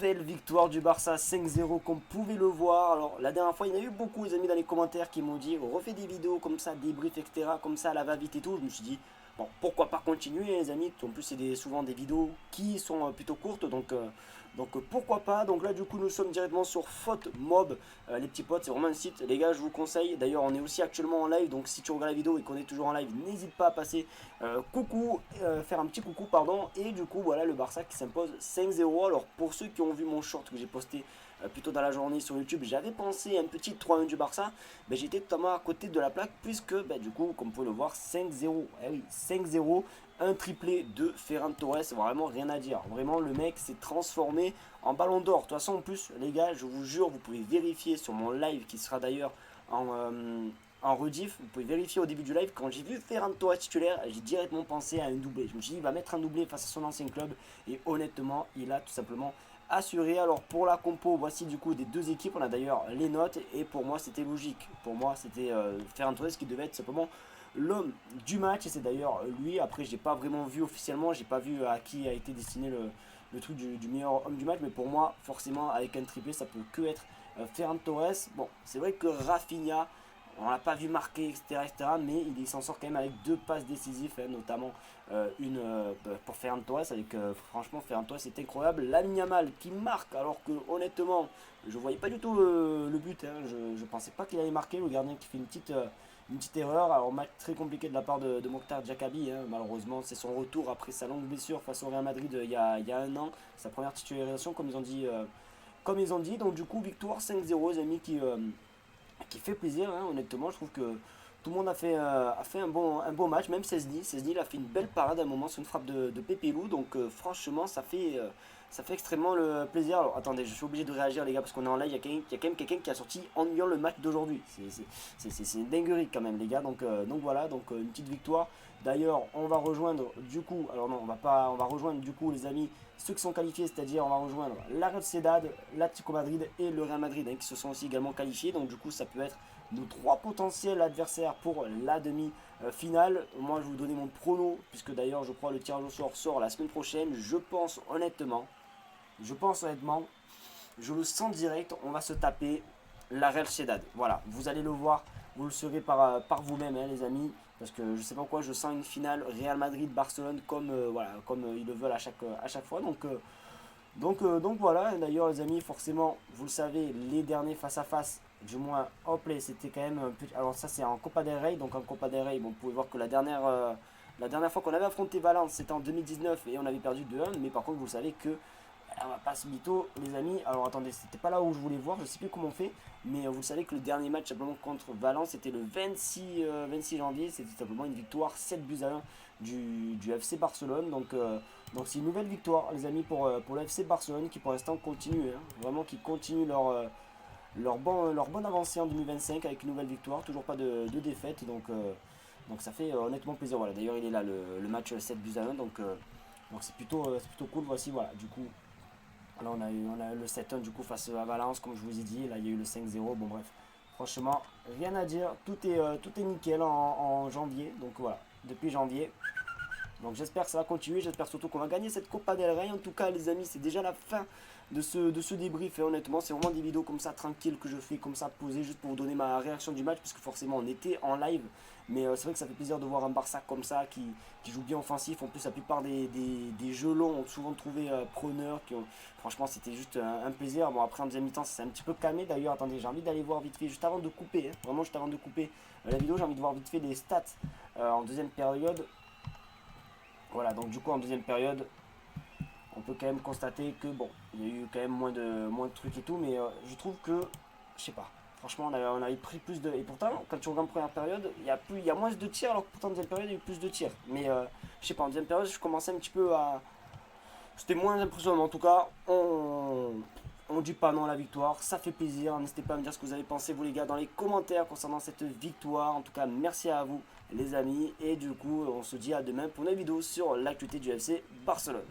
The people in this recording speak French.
nouvelle victoire du Barça 5-0 comme vous pouvez le voir. Alors la dernière fois il y en a eu beaucoup les amis dans les commentaires qui m'ont dit refais des vidéos comme ça, débrief etc. Comme ça à la va-vite et tout. Je me suis dit bon pourquoi pas continuer les amis. En plus c'est souvent des vidéos qui sont plutôt courtes donc pourquoi pas. Donc là du coup nous sommes directement sur Faute Mob les petits potes, c'est vraiment un site les gars je vous conseille. D'ailleurs on est aussi actuellement en live donc si tu regardes la vidéo et qu'on est toujours en live n'hésite pas à passer coucou, faire un petit coucou pardon. Et du coup voilà le Barça qui s'impose 5-0. Alors pour ceux qui ont vu mon short que j'ai posté plutôt dans la journée sur YouTube, j'avais pensé un petit 3-1 du Barça, mais j'étais totalement à côté de la plaque puisque du coup comme vous pouvez le voir 5-0, eh oui 5-0, un triplé de Ferran Torres, vraiment rien à dire, vraiment le mec s'est transformé en ballon d'or. De toute façon en plus les gars je vous jure vous pouvez vérifier sur mon live qui sera d'ailleurs en rediff, vous pouvez vérifier au début du live, quand j'ai vu Ferran Torres titulaire, j'ai directement pensé à un doublé. Je me suis dit, il va mettre un doublé face à son ancien club, et honnêtement, il a tout simplement assuré. Alors pour la compo, voici du coup des deux équipes, on a d'ailleurs les notes, et pour moi c'était logique. Pour moi c'était Ferran Torres qui devait être simplement l'homme du match, et c'est d'ailleurs lui. Après, j'ai pas vraiment vu officiellement, j'ai pas vu à qui a été destiné le truc du meilleur homme du match, mais pour moi, forcément, avec un triplé, ça peut que être Ferran Torres. Bon, c'est vrai que Rafinha, on l'a pas vu marquer, etc., mais il s'en sort quand même avec deux passes décisives, hein, notamment une pour Ferran Torres. Avec franchement, Ferran Torres c'est incroyable. Lamine Yamal qui marque, alors que honnêtement, je voyais pas du tout le but. Hein, je pensais pas qu'il allait marquer. Le gardien qui fait une petite erreur. Alors, match très compliqué de la part de Mokhtar Diakabi. Hein, malheureusement, c'est son retour après sa longue blessure face au Real Madrid il y a un an. Sa première titularisation, comme ils ont dit. Donc, du coup, victoire 5-0, les amis, qui fait plaisir, hein, honnêtement. Je trouve que tout le monde a fait un bon match, même Szczesny. Szczesny il a fait une belle parade à un moment sur une frappe de Pepe Lou, donc franchement ça fait extrêmement le plaisir. Alors attendez, je suis obligé de réagir les gars parce qu'on est en live, il y a quand même quelqu'un qui a sorti ennuyant le match d'aujourd'hui. C'est une dinguerie quand même les gars, donc voilà, une petite victoire. D'ailleurs on va rejoindre du coup, alors non on va pas, on va rejoindre du coup les amis, ceux qui sont qualifiés, c'est-à-dire on va rejoindre la Real Sociedad, l'Atlético Madrid et le Real Madrid hein, qui se sont aussi également qualifiés. Donc du coup ça peut être nos trois potentiels adversaires pour la demi-finale. Moi je vais vous donner mon prono, puisque d'ailleurs je crois le tirage au sort sort la semaine prochaine. Je pense honnêtement, je le sens direct, on va se taper la Real Sociedad. Voilà, vous allez le voir, vous le saurez par vous-même hein, les amis. Parce que je sais pas pourquoi je sens une finale Real Madrid-Barcelone comme, voilà, comme ils le veulent à chaque fois. Donc voilà, d'ailleurs les amis, forcément, vous le savez, les derniers face à face, du moins en play, c'était quand même un petit... Alors ça c'est en Copa del Rey, donc en Copa del Rey, bon, vous pouvez voir que la dernière fois qu'on avait affronté Valence, c'était en 2019 et on avait perdu 2-1, mais par contre vous savez que on va pas se mytho les amis. Alors attendez, c'était pas là où je voulais voir, je sais plus comment on fait, mais vous savez que le dernier match simplement contre Valence, c'était le 26 janvier, c'était simplement une victoire 7 buts à 1 du FC Barcelone, donc c'est une nouvelle victoire les amis pour le FC Barcelone qui pour l'instant continue, hein, vraiment qui continue leur bonne avancée en 2025 avec une nouvelle victoire, toujours pas de défaite, donc ça fait honnêtement plaisir. Voilà, d'ailleurs il est là le match 7 buts à 1, donc c'est plutôt cool. Voici voilà, du coup, là on a eu le 7-1 du coup face à Valence, comme je vous ai dit, là il y a eu le 5-0, bon bref, franchement, rien à dire, tout est nickel en janvier, donc voilà, depuis janvier. Donc j'espère que ça va continuer, j'espère surtout qu'on va gagner cette Copa del Rey. En tout cas les amis, c'est déjà la fin de ce débrief et honnêtement c'est vraiment des vidéos comme ça tranquilles que je fais comme ça posées juste pour vous donner ma réaction du match, puisque forcément on était en live, mais c'est vrai que ça fait plaisir de voir un Barça comme ça qui joue bien offensif. En plus la plupart des jeux longs ont souvent trouvé preneurs franchement c'était juste un plaisir. Bon après en deuxième mi-temps ça s'est un petit peu calmé. D'ailleurs attendez, j'ai envie d'aller voir vite fait juste avant de couper, hein, vraiment juste avant de couper la vidéo, j'ai envie de voir vite fait les stats en deuxième période. Voilà, donc du coup en deuxième période, on peut quand même constater que bon, il y a eu quand même moins de trucs et tout, mais je trouve que, je sais pas, franchement on avait pris plus de... Et pourtant, quand tu regardes en première période, il y a moins de tirs, alors que pourtant en deuxième période il y a eu plus de tirs. Mais je sais pas, en deuxième période je commençais un petit peu à... C'était moins impressionnant, en tout cas, on dit pas non à la victoire, ça fait plaisir. N'hésitez pas à me dire ce que vous avez pensé, vous les gars, dans les commentaires concernant cette victoire. En tout cas, merci à vous, les amis. Et du coup, on se dit à demain pour une vidéo sur l'actualité du FC Barcelone.